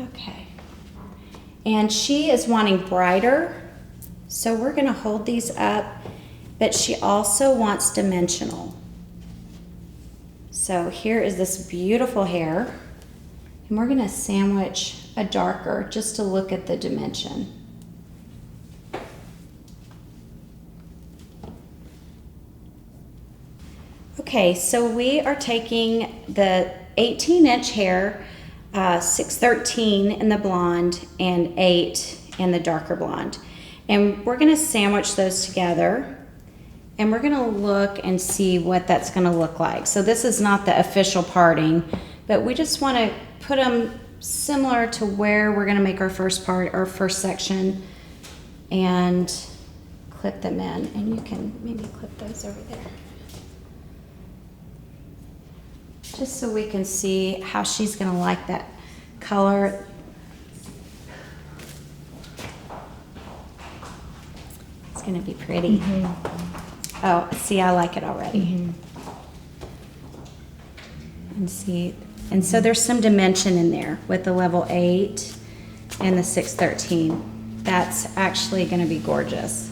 Okay. And she is wanting brighter, so we're going to hold these up, but she also wants dimensional. So here is this beautiful hair, and we're going to sandwich a darker just to look at the dimension. Okay, so we are taking the 18-inch hair, 613 in the blonde and 8 in the darker blonde. And we're going to sandwich those together, and we're going to look and see what that's going to look like. So this is not the official parting, but we just want to put them similar to where we're going to make our first part, our first section, and clip them in. And you can maybe clip those over there, just so we can see how she's going to like that color. It's going to be pretty. Oh, see, I like it already. And see, and so there's some dimension in there with the level 8 and the 613. That's actually going to be gorgeous.